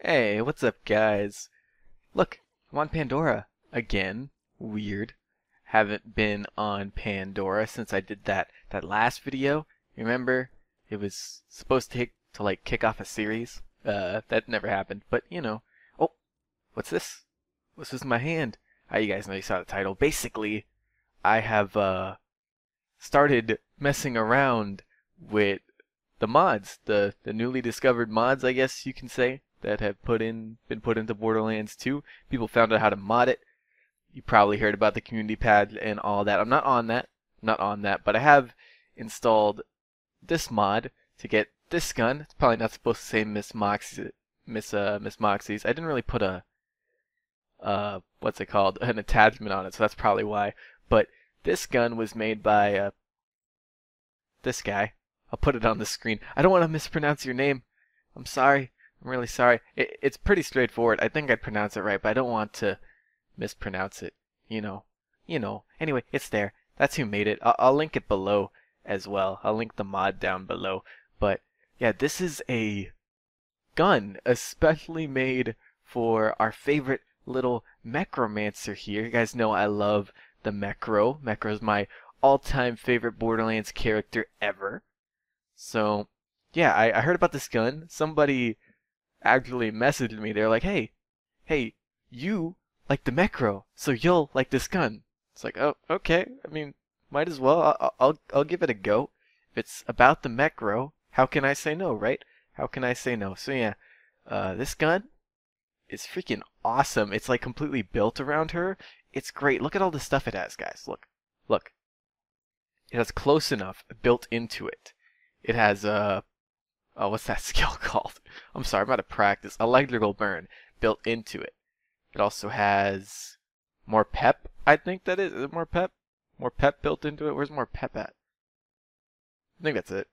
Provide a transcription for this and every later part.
Hey, what's up, guys? Look, I'm on Pandora again. Weird. Haven't been on Pandora since I did that last video. Remember? It was supposed to like kick off a series. That never happened. But you know. Oh, what's this? What's this in my hand? You guys know you saw the title. Basically, I have started messing around with the mods, the newly discovered mods, I guess you can say, that have been put into Borderlands 2. People found out how to mod it. You probably heard about the community pad and all that. I'm not on that. But I have installed this mod to get this gun. It's probably not supposed to say Miss Moxie's. I didn't really put a what's it called? An attachment on it, so that's probably why. But this gun was made by this guy. I'll put it on the screen. I don't want to mispronounce your name. I'm sorry. I'm really sorry. It's pretty straightforward. I think I'd pronounce it right, but I don't want to mispronounce it. You know. Anyway, it's there. That's who made it. I'll link it below as well. I'll link the mod down below. But yeah, this is a gun especially made for our favorite little Mechromancer here. You guys know I love the Mechro. Mechro is my all-time favorite Borderlands character ever. So, yeah, I heard about this gun. Somebody actually messaged me. They're like, hey, you like the Mechro, so you'll like this gun. It's like, oh, okay. I mean, might as well. I'll give it a go. If it's about the Mechro, how can I say no, right? How can I say no? So yeah, this gun is freaking awesome. It's like completely built around her. It's great. Look at all the stuff it has, guys. Look. It has close enough built into it. It has what's that skill called? I'm sorry, I'm out of practice. Electrical burn built into it. It also has more pep, I think that is. Is it more pep? More pep built into it? Where's more pep at? I think that's it.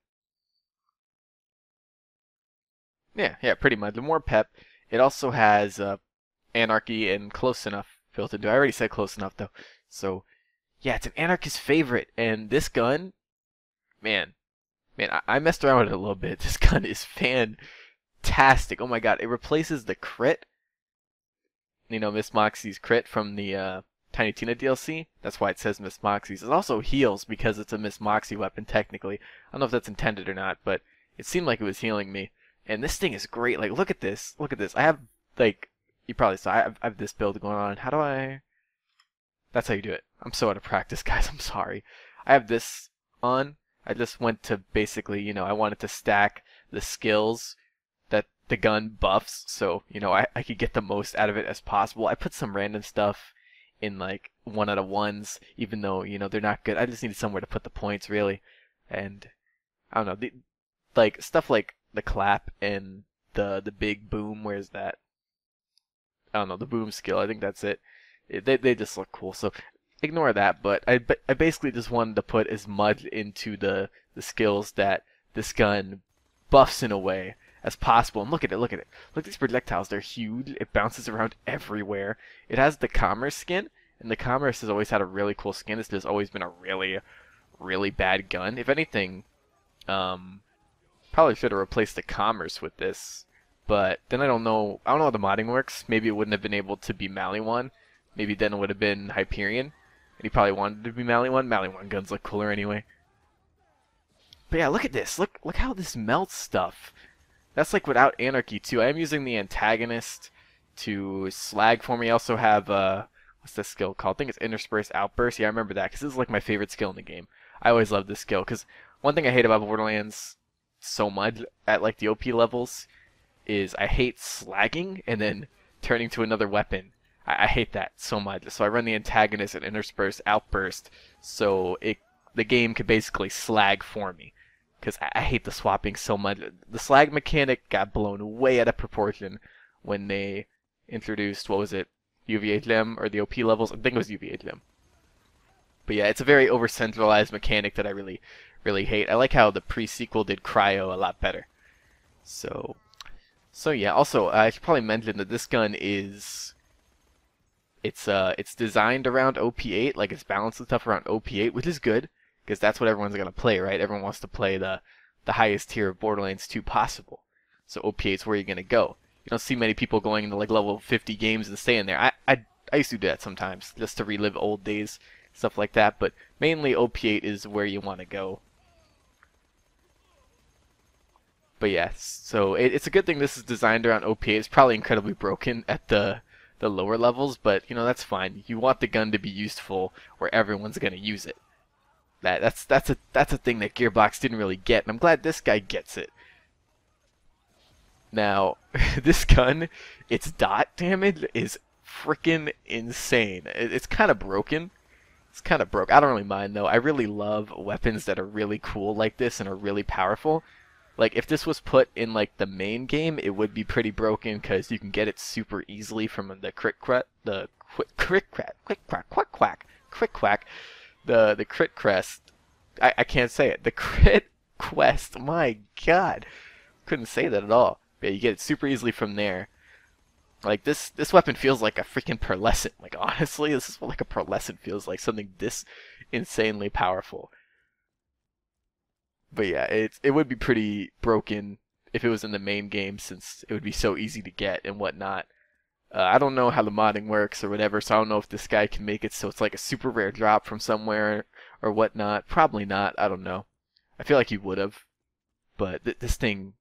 Yeah, pretty much. The more pep. It also has anarchy and close enough built into it. I already said close enough though. So yeah, it's an anarchist favorite, and this gun, man, I messed around with it a little bit. This gun is fantastic. Oh my god, it replaces the crit. You know, Miss Moxie's crit from the Tiny Tina DLC. That's why it says Miss Moxie's. It also heals because it's a Miss Moxie weapon, technically. I don't know if that's intended or not, but it seemed like it was healing me. And this thing is great. Like, look at this. Look at this. I have, like, you probably saw, I have this build going on. How do I... That's how you do it. I'm so out of practice, guys. I'm sorry. I have this on. I just went to basically, you know, I wanted to stack the skills that the gun buffs, so, you know, I could get the most out of it as possible. I put some random stuff in, like, 1 out of 1s, even though, you know, they're not good. I just needed somewhere to put the points, really. And, I don't know, like, stuff like the clap and the big boom, where's that? I don't know, the boom skill, I think that's it. They just look cool, so ignore that, but I basically just wanted to put as much into the skills that this gun buffs in a way as possible. And look at it. Look at these projectiles. They're huge. It bounces around everywhere. It has the Commerce skin, and the Commerce has always had a really cool skin. It's just always been a really, really bad gun. If anything, probably should have replaced the Commerce with this. But then I don't know how the modding works. Maybe it wouldn't have been able to be Maliwan. Maybe then it would have been Hyperion. And he probably wanted to be Maliwan. Maliwan guns look cooler anyway. But yeah, look at this. Look how this melts stuff. That's like without Anarchy too. I am using the antagonist to slag for me. I also have what's this skill called? I think it's Intersperse Outburst. Yeah, I remember that because this is like my favorite skill in the game. I always love this skill because one thing I hate about Borderlands so much at like the OP levels is I hate slagging and then turning to another weapon. I hate that so much. So I run the antagonist and Intersperse Outburst so the game could basically slag for me. Because I hate the swapping so much. The slag mechanic got blown way out of proportion when they introduced, what was it, UVHM or the OP levels? I think it was UVHM. But yeah, it's a very over-centralized mechanic that I really, really hate. I like how the pre-sequel did cryo a lot better. So yeah, also, I should probably mention that this gun is... It's designed around OP8, like it's balanced and stuff around OP8, which is good. Because that's what everyone's going to play, right? Everyone wants to play the highest tier of Borderlands 2 possible. So OP8 is where you're going to go. You don't see many people going into like level 50 games and staying there. I used to do that sometimes just to relive old days, stuff like that. But mainly OP8 is where you want to go. But yeah, so it's a good thing this is designed around OP8. It's probably incredibly broken at the lower levels, but you know, that's fine. You want the gun to be useful where everyone's gonna use it. That's a thing that Gearbox didn't really get, and I'm glad this guy gets it. Now, this gun, its dot damage is freaking insane. It's kind of broken. It's kind of broke. I don't really mind though. I really love weapons that are really cool like this and are really powerful. Like if this was put in like the main game, it would be pretty broken because you can get it super easily from the crit quack, the crit crest. I can't say it. The crit quest. My God, couldn't say that at all. But yeah, you get it super easily from there. Like this weapon feels like a freaking pearlescent. Like honestly, this is what like a pearlescent feels like. Something this insanely powerful. But yeah, it would be pretty broken if it was in the main game, since it would be so easy to get and whatnot. I don't know how the modding works or whatever, so I don't know if this guy can make it so it's like a super rare drop from somewhere or whatnot. Probably not. I don't know. I feel like he would have, but this thing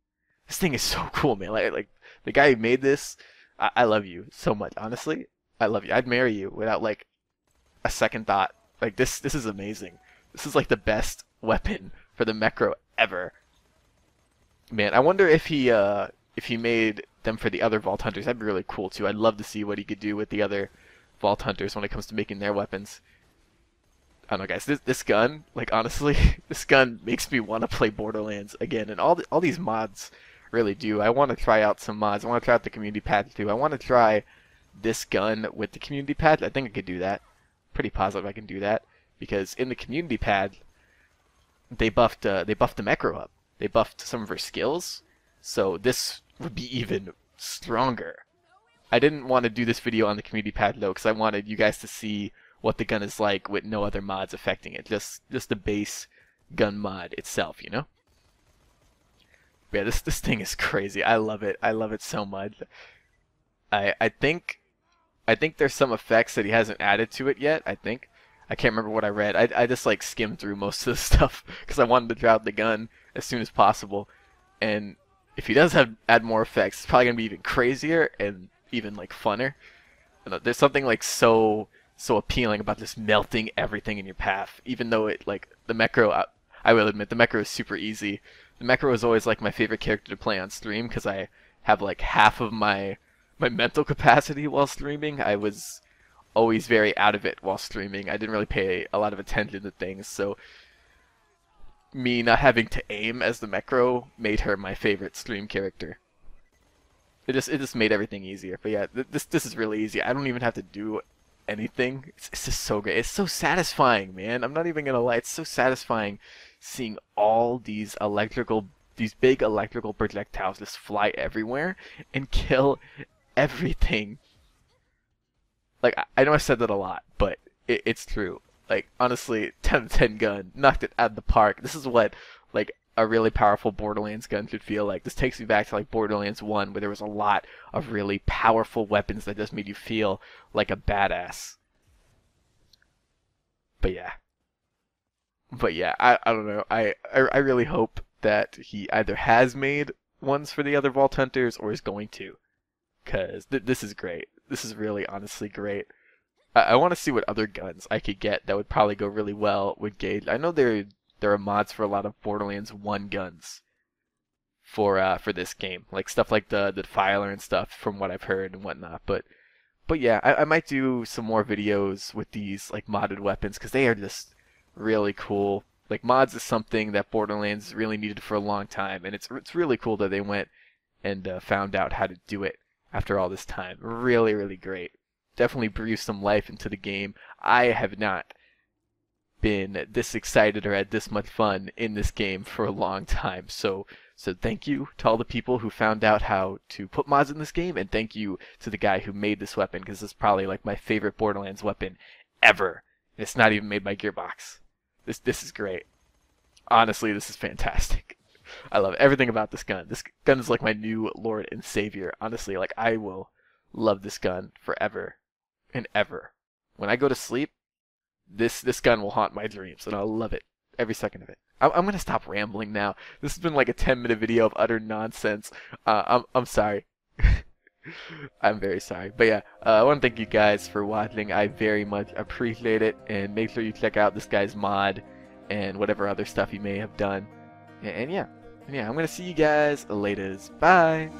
is so cool, man. Like the guy who made this, I love you so much. Honestly, I love you. I'd marry you without like a second thought. Like this is amazing. This is like the best weapon for the Mechro ever. Man, I wonder if he made them for the other Vault Hunters. That'd be really cool too. I'd love to see what he could do with the other Vault Hunters when it comes to making their weapons. I don't know, guys. This gun, like honestly, this gun makes me want to play Borderlands again, and all these mods really do. I want to try out some mods. I want to try out the community patch too. I want to try this gun with the community patch. I think I could do that. Pretty positive I can do that, because in the community patch they buffed the Mechro up. They buffed some of her skills, so this would be even stronger. I didn't want to do this video on the community patch though, because I wanted you guys to see what the gun is like with no other mods affecting it. Just the base gun mod itself, you know? But yeah, this thing is crazy. I love it. I love it so much. I think there's some effects that he hasn't added to it yet. I can't remember what I read. I just like skimmed through most of the stuff because I wanted to try out the gun as soon as possible. And if he does add more effects, it's probably gonna be even crazier and even like funner. There's something like so appealing about just melting everything in your path. Even though it like the Mechro, I will admit the Mechro is super easy. The Mechro is always like my favorite character to play on stream because I have like half of my mental capacity while streaming. I was always very out of it while streaming. I didn't really pay a lot of attention to things, so me not having to aim as the Mechro made her my favorite stream character. It just made everything easier. But yeah, this is really easy. I don't even have to do anything. It's just so great. It's so satisfying, man. I'm not even gonna lie. It's so satisfying seeing all these big electrical projectiles just fly everywhere and kill everything. Like, I know I said that a lot, but it's true. Like, honestly, 10 out of 10 gun, knocked it out of the park. This is what, like, a really powerful Borderlands gun should feel like. This takes me back to, like, Borderlands 1, where there was a lot of really powerful weapons that just made you feel like a badass. But yeah. I don't know. I really hope that he either has made ones for the other Vault Hunters or is going to. Because this is great. This is really, honestly great. I want to see what other guns I could get that would probably go really well with Gauge. I know there are mods for a lot of Borderlands 1 guns for this game. Like stuff like the Filer and stuff from what I've heard and whatnot. But yeah, I might do some more videos with these like modded weapons because they are just really cool. Like mods is something that Borderlands really needed for a long time, and it's really cool that they went and found out how to do it after all this time. Really, really great. Definitely breathed some life into the game. I have not been this excited or had this much fun in this game for a long time. So thank you to all the people who found out how to put mods in this game, and thank you to the guy who made this weapon, because this is probably like my favorite Borderlands weapon ever. And it's not even made by Gearbox. This is great. Honestly, this is fantastic. I love everything about this gun. This gun is like my new lord and savior. Honestly, like I will love this gun forever and ever. When I go to sleep, this gun will haunt my dreams, and I'll love it every second of it. I'm gonna stop rambling now. This has been like a 10-minute video of utter nonsense. I'm sorry. I'm very sorry. But yeah, I want to thank you guys for watching. I very much appreciate it, and make sure you check out this guy's mod and whatever other stuff he may have done. And yeah, I'm gonna see you guys later. Bye.